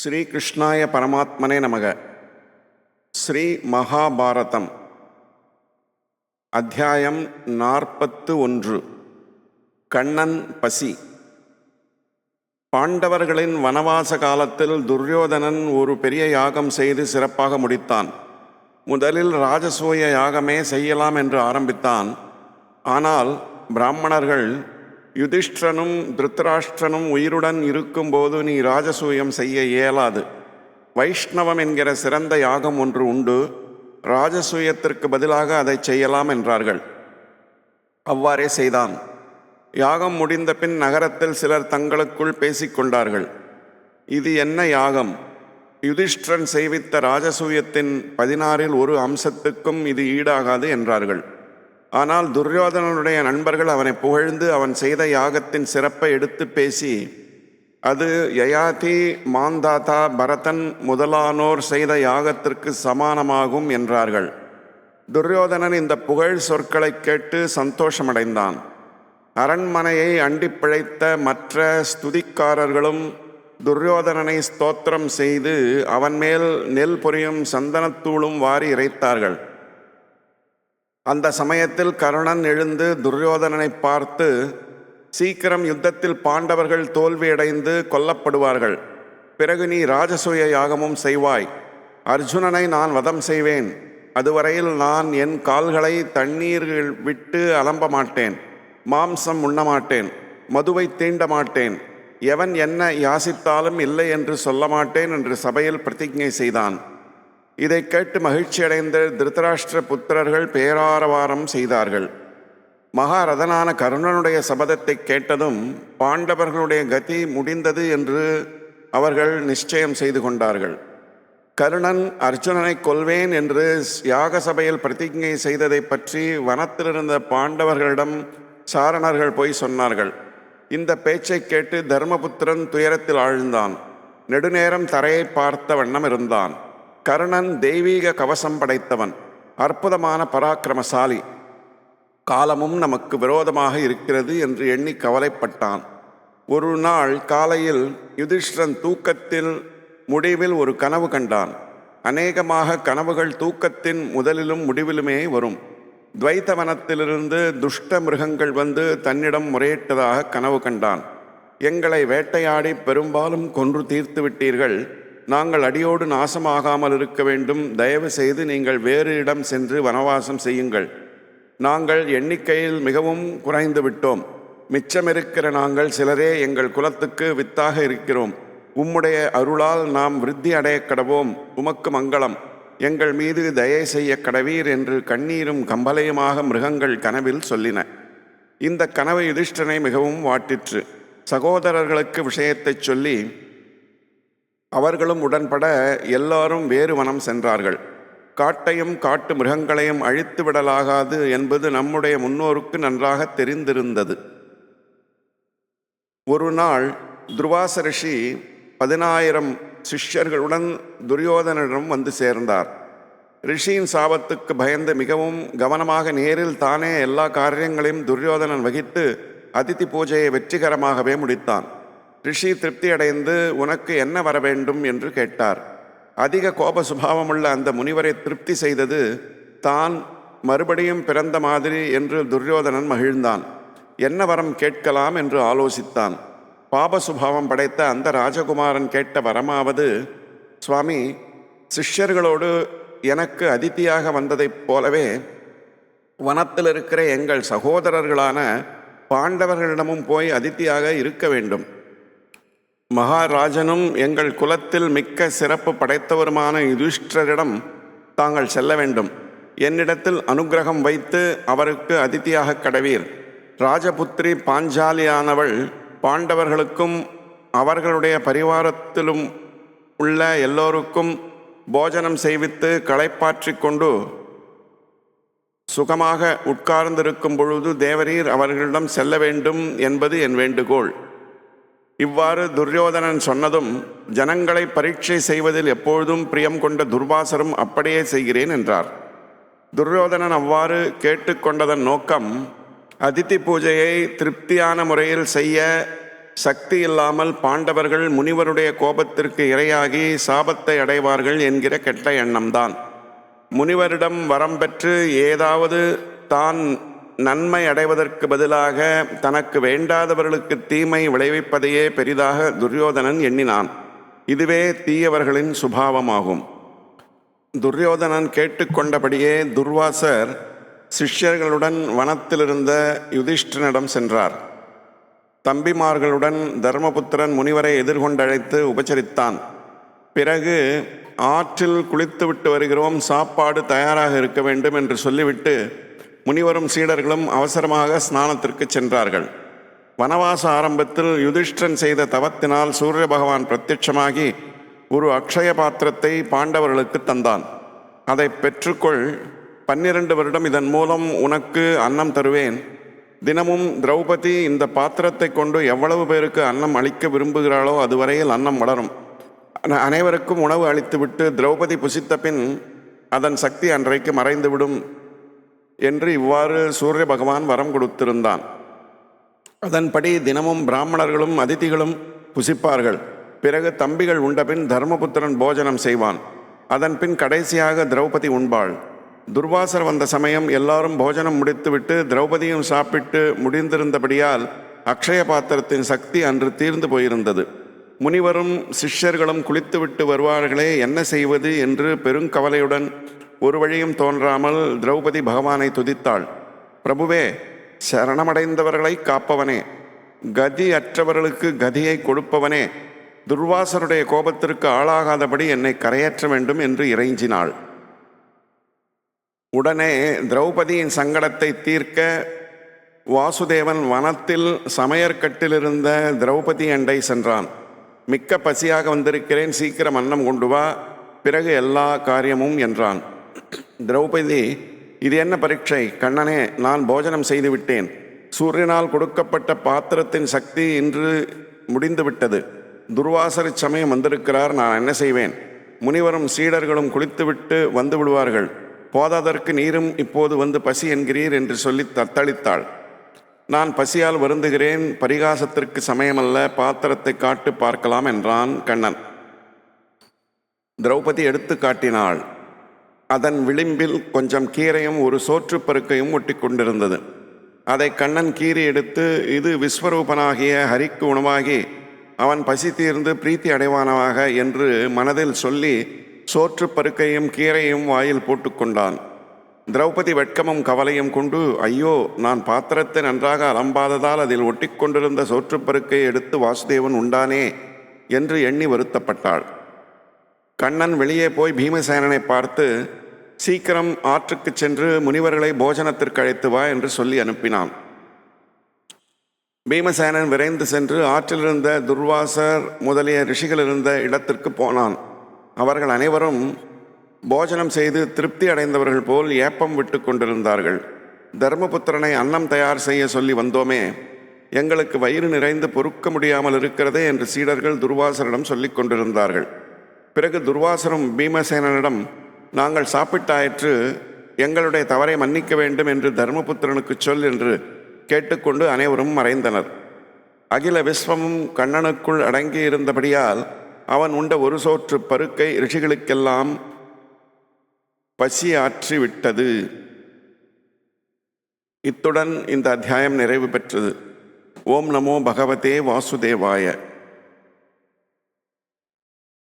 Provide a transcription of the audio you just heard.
ஸ்ரீ கிருஷ்ணாய பரமாத்மனே நமக. ஸ்ரீ மகாபாரதம் அத்தியாயம் 41. கண்ணன் பசி. பாண்டவர்களின் வனவாச காலத்தில் துரியோதனன் ஒரு பெரிய யாகம் செய்து சிறப்பாக முடித்தான். முதலில் ராஜசூய யாகமே செய்யலாம் என்று ஆரம்பித்தான். ஆனால் பிராமணர்கள், யுதிஷ்டிரனும் திருத்தராஷ்டிரனும் உயிருடன் இருக்கும்போது நீ ராஜசூயம் செய்ய இயலாது, வைஷ்ணவம் என்கிற சிறந்த யாகம் ஒன்று உண்டு, ராஜசூயத்திற்கு பதிலாக அதை செய்யலாம் என்றார்கள். அவ்வாறே செய்தான். யாகம் முடிந்த பின் நகரத்தில் சிலர் தங்களுக்குள் பேசிக்கொண்டார்கள். இது என்ன யாகம்? யுதிஷ்டிரன் செய்வித்த ராஜசூயத்தின் 16 ஒரு அம்சத்துக்கும் இது ஈடாகாது என்றார்கள். ஆனால் துரியோதனனுடைய நண்பர்கள் அவனை புகழ்ந்து அவன் செய்த யாகத்தின் சிறப்பை எடுத்து பேசி, அது யயாதி, மாந்தாதா, பரதன் முதலானோர் செய்த யாகத்திற்கு சமானமாகும் என்றார்கள். துரியோதனன் இந்த புகழ் சொற்களை கேட்டு சந்தோஷமடைந்தான். அரண்மனையை அண்டி பிழைத்த மற்ற ஸ்துதிக்காரர்களும் துரியோதனனை ஸ்தோத்திரம் செய்து அவன் மேல் நெல் பொரியும் சந்தனத்தூளும் வாரி இறைத்தார்கள். அந்த சமயத்தில் கர்ணன் எழுந்து துரியோதனனை பார்த்து, சீக்கிரம் யுத்தத்தில் பாண்டவர்கள் தோல்வியடைந்து கொல்லப்படுவார்கள், பிறகு நீ ராஜசூய யாகமும் செய்வாய். அர்ஜுனனை நான் வதம் செய்வேன், அதுவரையில் நான் என் கால்களை தண்ணீர்கள் விட்டு அலம்ப மாட்டேன், மாம்சம் உண்ணமாட்டேன், மதுவை தீண்ட மாட்டேன், எவன் என்ன யாசித்தாலும் இல்லை என்று சொல்ல மாட்டேன் என்று சபையில் பிரதிஜை செய்தான். இதை கேட்டு மகிழ்ச்சியடைந்த திருதராஷ்டிர புத்திரர்கள் பேராரவாரம் செய்தார்கள். மகாரதனான கர்ணனுடைய சபதத்தை கேட்டதும் பாண்டவர்களுடைய கதி முடிந்தது என்று அவர்கள் நிச்சயம் செய்து கொண்டார்கள். கர்ணன் அர்ஜுனனை கொல்வேன் என்று யாக சபையில் பிரதிஜை செய்ததை பற்றி வனத்திலிருந்த பாண்டவர்களிடம் சாரணர்கள் போய் சொன்னார்கள். இந்த பேச்சை கேட்டு தர்மபுத்திரன் துயரத்தில் ஆழ்ந்தான். நெடுநேரம் தரையை பார்த்த வண்ணம் இருந்தான். கர்ணன் தெய்வீக கவசம் படைத்தவன், அற்புதமான பராக்கிரமசாலி. காலமும் நமக்கு விரோதமாக இருக்கிறது என்று எண்ணி கவலைப்பட்டான். ஒரு நாள் காலையில் யுதிஷ்டிரன் தூக்கத்தில் முடிவில் ஒரு கனவு கண்டான். அநேகமாக கனவுகள் தூக்கத்தின் முதலிலும் முடிவிலுமே வரும். துவைத்தவனத்திலிருந்து துஷ்ட மிருகங்கள் வந்து தன்னிடம் முறையிட்டதாக கனவு கண்டான். எங்களை வேட்டையாடி பெரும்பாலும் கொன்று தீர்த்து விட்டீர்கள், நாங்கள் அடியோடு நாசமாகாமல் இருக்க வேண்டும், தயவு செய்து நீங்கள் வேறு இடம் சென்று வனவாசம் செய்யுங்கள். நாங்கள் எண்ணிக்கையில் மிகவும் குறைந்து விட்டோம், மிச்சமிருக்கிற நாங்கள் சிலரே எங்கள் குலத்துக்கு வித்தாக இருக்கிறோம், உம்முடைய அருளால் நாம் விருத்தி அடைய கடவோம், உமக்கு மங்களம், எங்கள் மீது தயை செய்ய கடவீர் என்று கண்ணீரும் கம்பலையுமாக மிருகங்கள் கனவில் சொல்லின. இந்த கனவு யுதிஷ்டனை மிகவும் வாட்டிற்று. சகோதரர்களுக்கு விஷயத்தை சொல்லி அவர்களும் உடன்பட எல்லாரும் வேறு வனம் சென்றார்கள். காட்டையும் காட்டு மிருகங்களையும் அழித்து விடலாகாது என்பது நம்முடைய முன்னோருக்கு நன்றாக தெரிந்திருந்தது. ஒரு நாள் துர்வாச ரிஷி 10,000 சிஷ்யர்களுடன் துரியோதனனிடம் வந்து சேர்ந்தார். ரிஷியின் சாபத்துக்கு பயந்து மிகவும் கவனமாக நேரில் தானே எல்லா காரியங்களையும் துரியோதனன் வகித்து அதிதி பூஜையை வெற்றிகரமாகவே முடித்தான். ரிஷி திருப்தியடைந்து, உனக்கு என்ன வர வேண்டும் என்று கேட்டார். அதிக கோப சுபாவமுள்ள அந்த முனிவரை திருப்தி செய்தது தான் மறுபடியும் பிறந்த மாதிரி என்று துரியோதனன் மகிழ்ந்தான். என்ன வரம் கேட்கலாம் என்று ஆலோசித்தான். பாப சுபாவம் படைத்த அந்த ராஜகுமாரன் கேட்ட வரமாவது, சுவாமி, சிஷ்யர்களோடு எனக்கு அதிதியாக வந்ததைப் போலவே வனத்தில் இருக்கிற எங்கள் சகோதரர்களான பாண்டவர்களிடமும் போய் அதிதியாக இருக்க வேண்டும். மகாராஜனும் எங்கள் குலத்தில் மிக்க சிறப்பு படைத்தவருமான யுதிஷ்டிரரிடம் தாங்கள் செல்ல வேண்டும். என்னிடத்தில் அனுக்கிரகம் வைத்து அவருக்கு அதிதியாக கடவீர். ராஜபுத்திரி பாஞ்சாலியானவள் பாண்டவர்களுக்கும் அவர்களுடைய பரிவாரத்திலும் உள்ள எல்லோருக்கும் போஜனம் செய்வித்து களைப்பாற்றி கொண்டு சுகமாக உட்கார்ந்திருக்கும் பொழுது தேவரீர் அவர்களிடம் செல்ல வேண்டும் என்பது என் வேண்டுகோள். இவ்வாறு துரியோதனன் சொன்னதும், ஜனங்களை பரீட்சை செய்வதில் எப்பொழுதும் பிரியம் கொண்ட துர்வாசரும் அப்படியே செய்கிறேன் என்றார். துரியோதனன் அவ்வாறு கேட்டுக்கொண்டதன் நோக்கம் அதிதி பூஜையை திருப்தியான முறையில் செய்ய சக்தி இல்லாமல் பாண்டவர்கள் முனிவருடைய கோபத்திற்கு இரையாகி சாபத்தை அடைவார்கள் என்கிற கெட்ட எண்ணம்தான். முனிவரிடம் வரம் பெற்று ஏதாவது தான் நன்மை அடைவதற்கு பதிலாக தனக்கு வேண்டாதவர்களுக்கு தீமை விளைவிப்பதையே பெரிதாக துரியோதனன் எண்ணினான். இதுவே தீயவர்களின் சுபாவமாகும். துரியோதனன் கேட்டுக்கொண்டபடியே துர்வாசர் சிஷ்யர்களுடன் வனத்திலிருந்த யுதிஷ்டனிடம் சென்றார். தம்பிமார்களுடன் தர்மபுத்திரன் முனிவரை எதிர்கொண்டழைத்து உபசரித்தான். பிறகு ஆற்றில் குளித்துவிட்டு வருகிறோம், சாப்பாடு தயாராக இருக்க வேண்டும் என்று சொல்லிவிட்டு முனிவரும் சீடர்களும் அவசரமாக ஸ்நானத்திற்கு சென்றார்கள். வனவாச ஆரம்பத்தில் யுதிஷ்டன் செய்த தவத்தினால் சூரிய பகவான் பிரத்யட்சமாகி ஒரு அக்ஷய பாத்திரத்தை பாண்டவர்களுக்கு தந்தான். அதை பெற்றுக்கொள், 12 வருடம் இதன் மூலம் உனக்கு அன்னம் தருவேன். தினமும் திரௌபதி இந்த பாத்திரத்தை கொண்டு எவ்வளவு பேருக்கு அன்னம் அளிக்க விரும்புகிறாளோ அதுவரையில் அன்னம் வளரும். அனைவருக்கும் உணவு அளித்துவிட்டு திரௌபதி புசித்த பின் அதன் சக்தி அன்றைக்கு மறைந்துவிடும் என்று இவ்வாறு சூரிய பகவான் வரம் கொடுத்திருந்தான். அதன்படி தினமும் பிராமணர்களும் அதிதிகளும் புசிப்பார்கள். பிறகு தம்பிகள் உண்டபின் தர்மபுத்திரன் போஜனம் செய்வான். அதன் பின் கடைசியாக திரௌபதி உண்பாள். துர்வாசர் வந்த சமயம் எல்லாரும் போஜனம் முடித்துவிட்டு திரௌபதியும் சாப்பிட்டு முடிந்திருந்தபடியால் அக்ஷய பாத்திரத்தின் சக்தி அன்று தீர்ந்து போயிருந்தது. முனிவரும் சிஷ்யர்களும் குளித்துவிட்டு வருவார்களே, என்ன செய்வது என்று பெருங்கவலையுடன் ஒரு வழியும் தோன்றாமல் திரௌபதி பகவானை துதித்தாள். பிரபுவே, சரணமடைந்தவர்களை காப்பவனே, கதி அற்றவர்களுக்கு கதியை கொடுப்பவனே, துர்வாசருடைய கோபத்திற்கு ஆளாகாதபடி என்னை கரையேற்ற வேண்டும் என்று இறைஞ்சினாள். உடனே திரௌபதியின் சங்கடத்தை தீர்க்க வாசுதேவன் வனத்தில் சமையற்கட்டிலிருந்த திரௌபதி அண்டை சென்றான். மிக்க பசியாக வந்திருக்கிறேன், சீக்கிரம் அன்னம் கொண்டு வா, பிறகு எல்லா காரியமும் என்றான். திரௌபதி, இது என்ன பரீட்சை? கண்ணனே, நான் போஜனம் செய்துவிட்டேன். சூரியனால் கொடுக்கப்பட்ட பாத்திரத்தின் சக்தி இன்று முடிந்துவிட்டது. துர்வாசர் சமயம் வந்திருக்கிறார், நான் என்ன செய்வேன்? முனிவரும் சீடர்களும் குளித்துவிட்டு வந்து விடுவார்கள். போதாதற்கு நீரும் இப்போது வந்து பசி என்கிறீர் என்று சொல்லி தத்தளித்தாள். நான் பசியால் வருந்துகிறேன், பரிகாசத்திற்கு சமயமல்ல, பாத்திரத்தை காட்டு பார்க்கலாம் என்றான் கண்ணன். திரௌபதி எடுத்து காட்டினாள். அதன் விளிம்பில் கொஞ்சம் கீரையும் ஒரு சோற்றுப்பருக்கையும் ஒட்டி கொண்டிருந்தது. அதை கண்ணன் கீறி எடுத்து, இது விஸ்வரூபனாகிய ஹரிக்கு உணவாகி அவன் பசி தீர்ந்து பிரீத்தி அடைவானவாக என்று மனதில் சொல்லி சோற்றுப்பருக்கையும் கீரையும் வாயில் போட்டுக்கொண்டான். திரௌபதி வெட்கமும் கவலையும் கொண்டு, ஐயோ, நான் பாத்திரத்தை நன்றாக அலம்பாததால் அதில் ஒட்டி கொண்டிருந்த சோற்றுப்பருக்கையை எடுத்து வாசுதேவன் உண்டானே என்று எண்ணி வருத்தப்பட்டாள். கண்ணன் வெளியே போய் பீமசேனனை பார்த்து, சீக்கிரம் ஆற்றுக்கு சென்று முனிவர்களை போஜனத்திற்கு அழைத்து வா என்று சொல்லி அனுப்பினான். பீமசேனன் விரைந்து சென்று ஆற்றிலிருந்த துர்வாசர் முதலிய ரிஷிகள் இருந்த இடத்திற்கு போனான். அவர்கள் அனைவரும் போஜனம் செய்து திருப்தி அடைந்தவர்கள் போல் ஏப்பம் விட்டு கொண்டிருந்தார்கள். தர்மபுத்திரனை அன்னம் தயார் செய்ய சொல்லி வந்தோமே, எங்களுக்கு வயிறு நிறைந்து பொறுக்க முடியாமல் இருக்கிறதே என்று சீடர்கள் துர்வாசரிடம் சொல்லி கொண்டிருந்தார்கள். பிறகு துர்வாசரும் பீமசேனனிடம், நாங்கள் சாப்பிட்டாயிற்று, எங்களுடைய தவறை மன்னிக்க வேண்டும் என்று தர்மபுத்திரனுக்கு சொல் என்று கேட்டுக்கொண்டு அனைவரும் மறைந்தனர். அகில விஸ்வமும் கண்ணனுக்குள் அடங்கி இருந்தபடியால் அவன் உண்ட ஒரு சோற்று பருக்கை ரிஷிகளுக்கெல்லாம் பசியாற்றி விட்டது. இத்துடன் இந்த அத்தியாயம் நிறைவு பெற்றது. ஓம் நமோ பகவதே வாசுதேவாய.